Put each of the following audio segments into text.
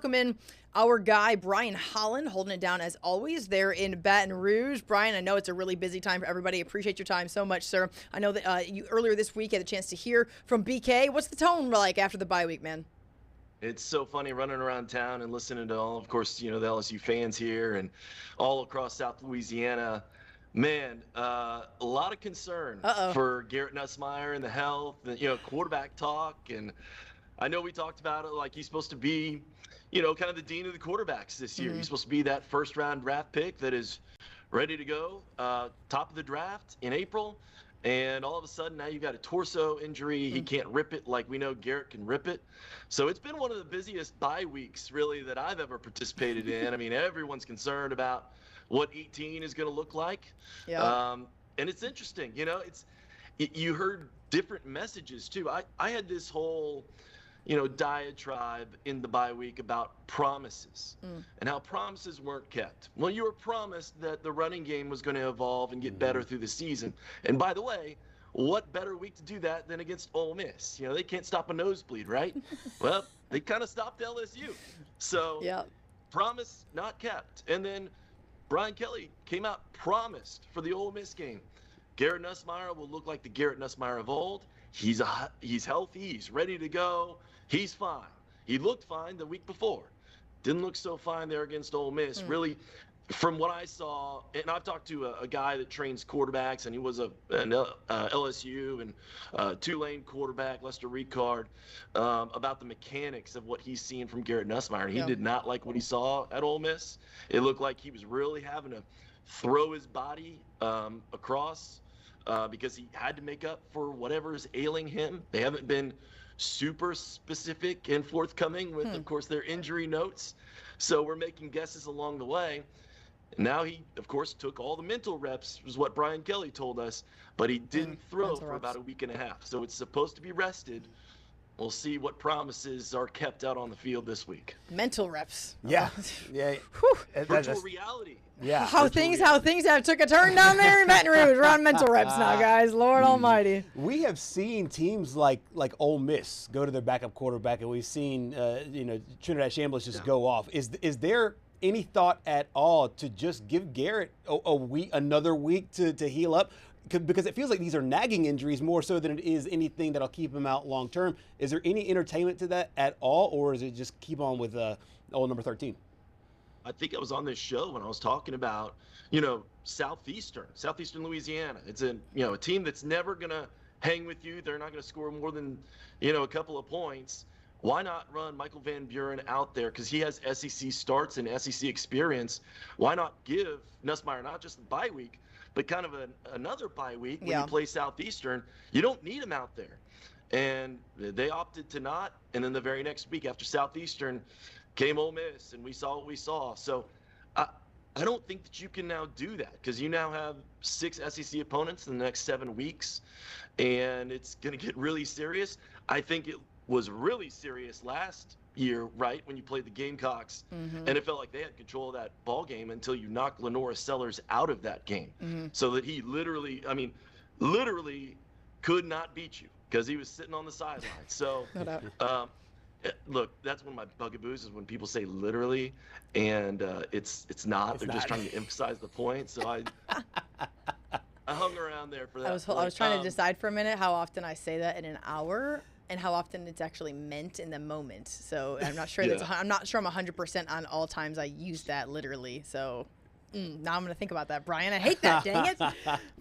welcome in our guy, Brian Holland, holding it down as always there in Baton Rouge. Brian, I know it's a really busy time for everybody. Appreciate your time so much, sir. I know that you earlier this week had a chance to hear from BK. What's the tone like after the bye week, man? It's so funny running around town and listening to all, of course, the LSU fans here and all across South Louisiana. Man, a lot of concern for Garrett Nussmeier and the health, quarterback talk. And I know we talked about it like he's supposed to be, kind of the dean of the quarterbacks this year. He's supposed to be that first-round draft pick that is ready to go, top of the draft in April. And all of a sudden, now you've got a torso injury. He can't rip it like we know Garrett can rip it. So it's been one of the busiest bye weeks, really, that I've ever participated in. I mean, everyone's concerned about what 18 is going to look like. Yeah. And it's interesting. You heard different messages, too. I had this whole diatribe in the bye week about promises and how promises weren't kept. Well, you were promised that the running game was going to evolve and get better through the season. And by the way, what better week to do that than against Ole Miss? They can't stop a nosebleed, right? Well, they kind of stopped LSU. So promise not kept. And then Brian Kelly came out promised for the Ole Miss game. Garrett Nussmeier will look like the Garrett Nussmeier of old. He's healthy. He's ready to go. He's fine. He looked fine the week before. Didn't look so fine there against Ole Miss. Really, from what I saw, and I've talked to a guy that trains quarterbacks, and he was an LSU and Tulane quarterback, Lester Ricard, about the mechanics of what he's seeing from Garrett Nussmeier. He did not like what he saw at Ole Miss. It looked like he was really having to throw his body across because he had to make up for whatever is ailing him. They haven't been super specific and forthcoming with, of course, their injury notes. So we're making guesses along the way. Now he, of course, took all the mental reps, was what Brian Kelly told us, but he didn't throw for about a week and a half. So it's supposed to be rested. We'll see what promises are kept out on the field this week. Mental reps. Yeah. Virtual reality. Yeah. How things have took a turn down there in Baton Rouge. We're on mental reps now, guys. Lord Almighty. We have seen teams like Ole Miss go to their backup quarterback, and we've seen Trinidad Chambliss just go off. Is there any thought at all to just give Garrett another week to heal up? Because it feels like these are nagging injuries more so than it is anything that'll keep him out long term. Is there any entertainment to that at all, or is it just keep on with old number 13? I think I was on this show when I was talking about, Southeastern Louisiana. It's a team that's never going to hang with you. They're not going to score more than, a couple of points. Why not run Michael Van Buren out there? Because he has SEC starts and SEC experience. Why not give Nussmeier not just the bye week, but kind of another bye week when you play Southeastern? You don't need him out there. And they opted to not. And then the very next week after Southeastern came Ole Miss, and we saw what we saw. So I don't think that you can now do that, because you now have 6 SEC opponents in the next 7 weeks, and it's going to get really serious. I think it was really serious last year, right, when you played the Gamecocks, and it felt like they had control of that ball game until you knocked Lenora Sellers out of that game, so that he literally could not beat you because he was sitting on the sideline. So look, that's one of my bugaboos is when people say literally, and it's not. They're just trying to emphasize the point. So I hung around there for that. I was trying to decide for a minute how often I say that in an hour and how often it's actually meant in the moment. So I'm not sure I'm 100% on all times I use that literally. So now I'm going to think about that, Brian. I hate that. Dang it,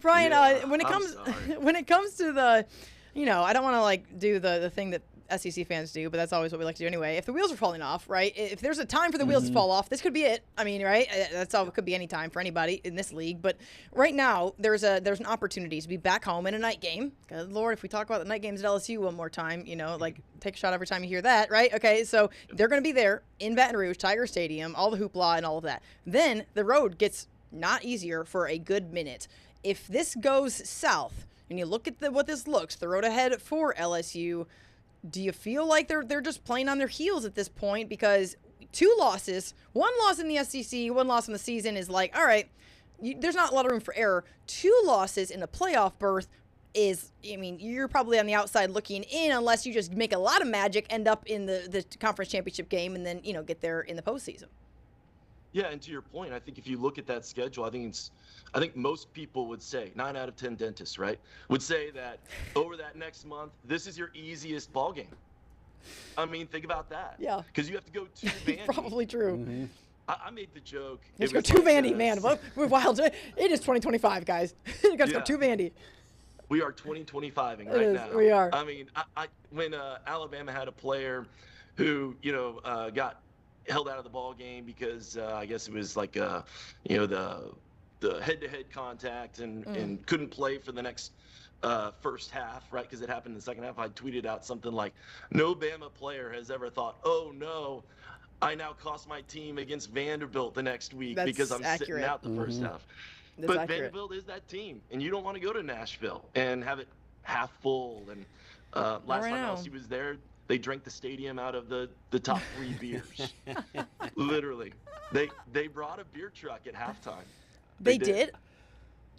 Brian. When it comes to the, I don't want to do the thing that SEC fans do, but that's always what we like to do anyway. If the wheels are falling off, right? If there's a time for the wheels to fall off, this could be it. I mean, right? That's all. It could be any time for anybody in this league. But right now, there's an opportunity to be back home in a night game. Good Lord, if we talk about the night games at LSU one more time, take a shot every time you hear that, right? Okay, so they're going to be there in Baton Rouge, Tiger Stadium, all the hoopla and all of that. Then the road gets not easier for a good minute. If this goes south, and you look at what this looks, the road ahead for LSU. Do you feel like they're just playing on their heels at this point? Because 2 losses, 1 loss in the SEC, 1 loss in the season is like, all right, there's not a lot of room for error. 2 losses in a playoff berth is, I mean, you're probably on the outside looking in unless you just make a lot of magic, end up in the conference championship game, and then, get there in the postseason. Yeah, and to your point, I think if you look at that schedule, I think most people would say, 9 out of 10 dentists, right, would say that over that next month, this is your easiest ball game. I mean, think about that. Yeah. Because you have to go to Vandy. Probably true. Mm-hmm. I made the joke. Let's go to Vandy, man. We're wild. It is 2025, guys. You got to go to Vandy. We are 2025ing right now. We are. I mean, when Alabama had a player who, got held out of the ball game because I guess it was like, the head-to-head contact and couldn't play for the next first half, right? Because it happened in the second half. I tweeted out something like, no Bama player has ever thought, oh, no, I now cost my team against Vanderbilt the next week because I'm sitting out the first half. That's but accurate. Vanderbilt is that team, and you don't want to go to Nashville and have it half full. And last time LSU was there, they drank the stadium out of the top 3 beers. Literally. They brought a beer truck at halftime. They did?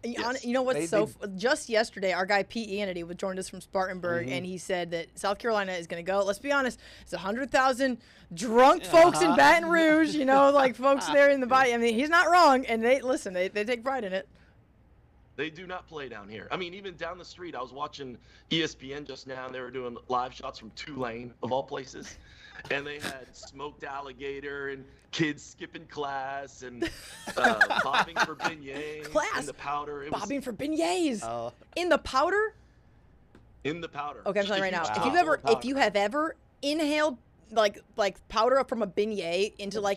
Yes. You know what's just yesterday, our guy Pete Anity joined us from Spartanburg, and he said that South Carolina is going to go. Let's be honest, it's 100,000 drunk folks in Baton Rouge, like folks there in the body. I mean, he's not wrong, and they take pride in it. They do not play down here. I mean, even down the street, I was watching ESPN just now, and they were doing live shots from Tulane, of all places. And they had smoked alligator and kids skipping class and bobbing for beignets in the powder. Bobbing for beignets in the powder? In the powder. Okay, I'm telling you right now. If you have ever inhaled like powder from a beignet into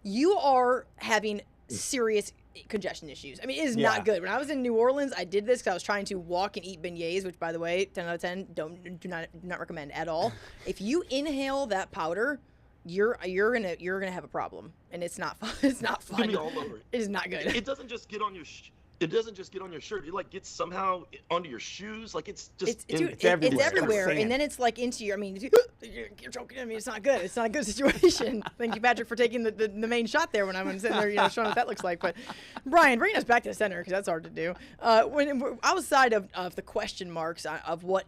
you are having serious congestion issues. I mean, it is not good. When I was in New Orleans, I did this because I was trying to walk and eat beignets, which, by the way, 10 out of 10, do not recommend at all. If you inhale that powder, you're gonna have a problem, and it's not fun. It's not fun. It's gonna be all over it. It is not good. It doesn't just get on your. It doesn't just get on your shirt. It gets somehow onto your shoes. It's just it's everywhere. And then it's into your. I mean, you're choking. I mean, it's not good. It's not a good situation. Thank you, Patrick, for taking the main shot there when I'm sitting there, showing what that looks like. But Brian, bringing us back to the center because that's hard to do. When outside of the question marks of what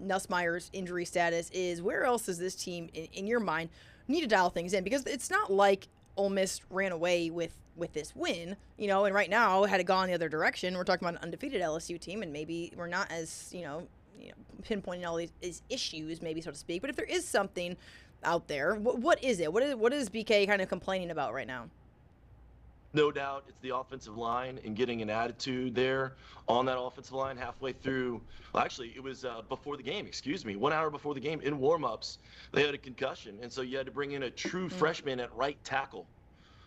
Nussmeier's injury status is, where else does this team, in your mind, need to dial things in? Because it's not like Ole Miss ran away with this win, and right now, had it gone the other direction, we're talking about an undefeated LSU team, and maybe we're not as, pinpointing all these issues, maybe, so to speak. But if there is something out there, what is it? What is BK kind of complaining about right now? No doubt it's the offensive line and getting an attitude there on that offensive line halfway through. Well, actually, it was before the game, 1 hour before the game in warm-ups, they had a concussion. And so you had to bring in a true freshman at right tackle.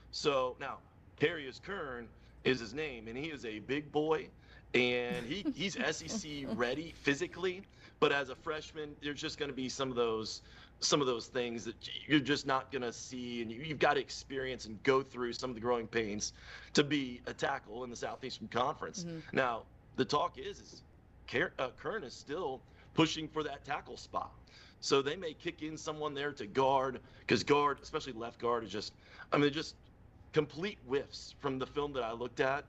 So now, Darius Kern is his name, and he is a big boy, and he's SEC ready physically. But as a freshman, there's just going to be some of those things that you're just not going to see, and you've got to experience and go through some of the growing pains to be a tackle in the Southeastern Conference. Now, the talk is Kern is still pushing for that tackle spot. So they may kick in someone there to guard, because guard, especially left guard, is just complete whiffs from the film that I looked at.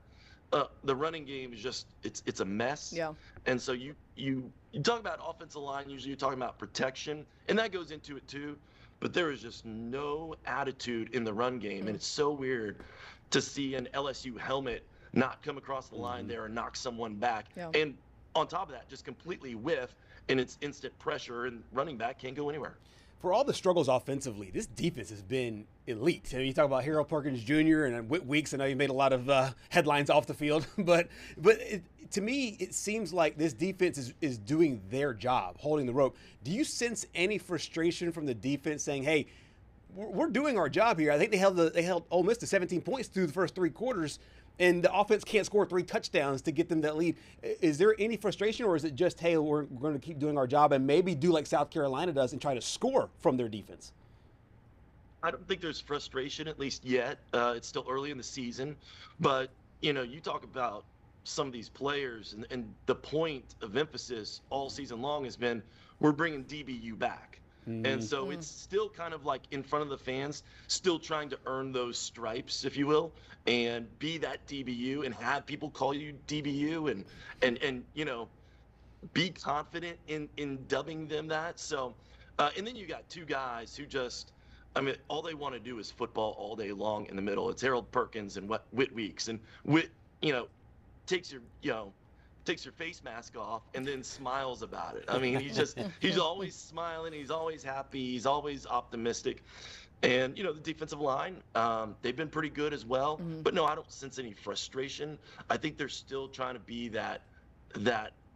The running game is just it's a mess. Yeah. And so you talk about offensive line, usually you're talking about protection, and that goes into it too. But there is just no attitude in the run game, and it's so weird to see an LSU helmet not come across the line there and knock someone back. Yeah. And on top of that, just completely whiff, and it's instant pressure, and running back can't go anywhere. For all the struggles offensively, this defense has been elite. You talk about Harold Perkins Jr. and Whit Weeks. I know you made a lot of headlines off the field, but to me, it seems like this defense is doing their job, holding the rope. Do you sense any frustration from the defense saying, "Hey, we're doing our job here"? I think they held Ole Miss to 17 points through the first 3 quarters, and the offense can't score 3 touchdowns to get them that lead. Is there any frustration, or is it just, hey, we're going to keep doing our job and maybe do like South Carolina does and try to score from their defense? I don't think there's frustration, at least yet. It's still early in the season. But, you talk about some of these players, and the point of emphasis all season long has been we're bringing DBU back. And so it's still kind of like in front of the fans, still trying to earn those stripes, if you will, and be that DBU and have people call you DBU and be confident in dubbing them that. So, and then you got two guys who just, I mean, all they want to do is football all day long in the middle. It's Harold Perkins and Whit Weeks, and Whit, takes your face mask off and then smiles about it. I mean, he's always smiling. He's always happy. He's always optimistic. And, the defensive line, they've been pretty good as well. Mm-hmm. But no, I don't sense any frustration. I think they're still trying to be that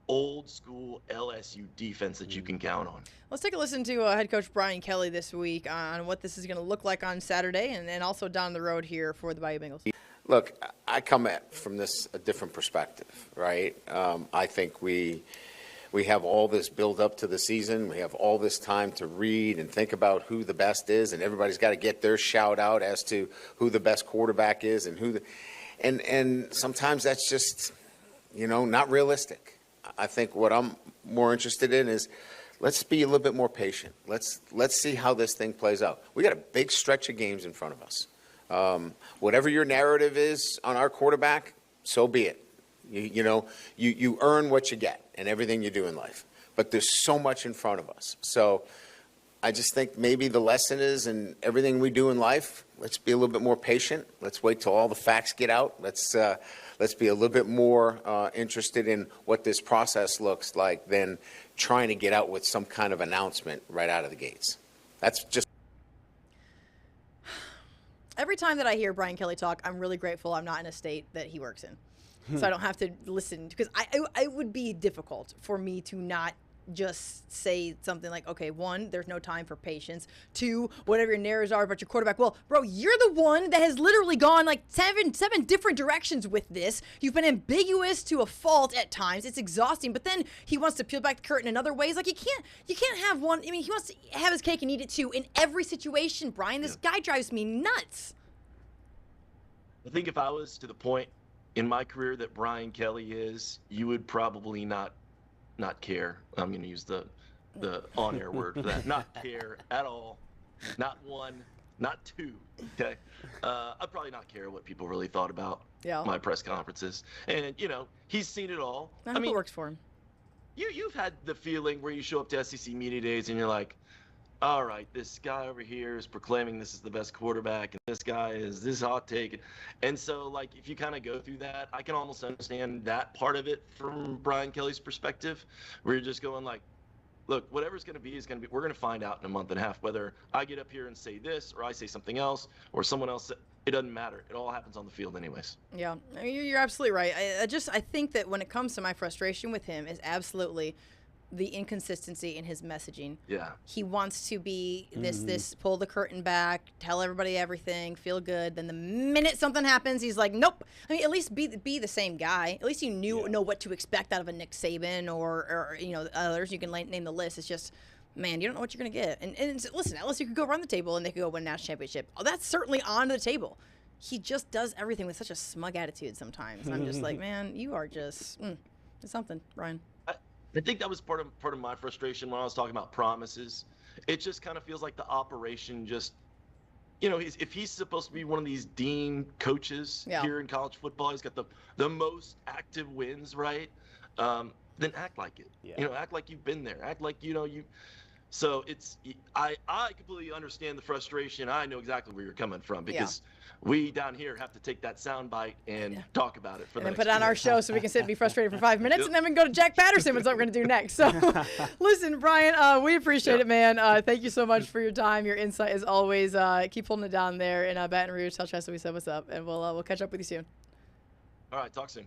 old school LSU defense that you can count on. Let's take a listen to head coach Brian Kelly this week on what this is going to look like on Saturday and also down the road here for the Bayou Bengals. Look, I come at from this a different perspective, right? I think we have all this build up to the season. We have all this time to read and think about who the best is, and everybody's got to get their shout out as to who the best quarterback is and and sometimes that's just, not realistic. I think what I'm more interested in is let's be a little bit more patient. Let's see how this thing plays out. We got a big stretch of games in front of us. Whatever your narrative is on our quarterback, so be it. You earn what you get in everything you do in life. But there's so much in front of us. So I just think maybe the lesson is in everything we do in life, let's be a little bit more patient. Let's wait till all the facts get out. Let's be a little bit more interested in what this process looks like than trying to get out with some kind of announcement right out of the gates. That's just. Every time that I hear Brian Kelly talk, I'm really grateful I'm not in a state that he works in. So I don't have to listen, because it would be difficult for me to not just say something like, okay, one, there's no time for patience. Two, whatever your narratives are about your quarterback. Well, bro, you're the one that has literally gone like seven different directions with this. You've been ambiguous to a fault at times. It's exhausting. But then he wants to peel back the curtain in other ways. Like, you can't have one. I mean, he wants to have his cake and eat it too in every situation, Brian. This guy drives me nuts. I think if I was to the point in my career that Brian Kelly is, you would probably not care. I'm going to use the on-air word for that. Not care at all. Not one, not two. Okay. I'd probably not care what people really thought about my press conferences. And, he's seen it all. I mean, it works for him. You've had the feeling where you show up to SEC media days and you're like, all right, this guy over here is proclaiming this is the best quarterback, and this guy is this hot take. And so, like, if you kind of go through that, I can almost understand that part of it from Brian Kelly's perspective, where you're just going like, look, whatever's going to be is going to be. We're going to find out in a month and a half whether I get up here and say this or I say something else or someone else. It doesn't matter. It all happens on the field anyways. Yeah, you're absolutely right. I think that when it comes to my frustration with him is absolutely the inconsistency in his messaging. Yeah. He wants to be this pull the curtain back, tell everybody everything, feel good. Then the minute something happens, he's like, nope. I mean, at least be the same guy. At least you know what to expect out of a Nick Saban or others. You can name the list. It's just, man, you don't know what you're going to get. And listen, LSU could go run the table and they could go win a national championship. Oh, that's certainly on the table. He just does everything with such a smug attitude sometimes. And I'm just like, man, you are just it's something, Brian. I think that was part of my frustration when I was talking about promises. It just kind of feels like the operation just, if he's supposed to be one of these dean coaches here in college football, he's got the most active wins, right? Then act like it. Yeah. Act like you've been there. Act like you. So I completely understand the frustration. I know exactly where you're coming from because we down here have to take that sound bite and talk about it for the next put it on our show so we can sit and be frustrated for 5 minutes, and then we can go to Jack Patterson with what we're going to do next. So, listen, Brian, we appreciate it, man. Thank you so much for your time, your insight as always. Keep holding it down there in Baton Rouge. Tell Chester we said what's up, and we'll catch up with you soon. All right, talk soon.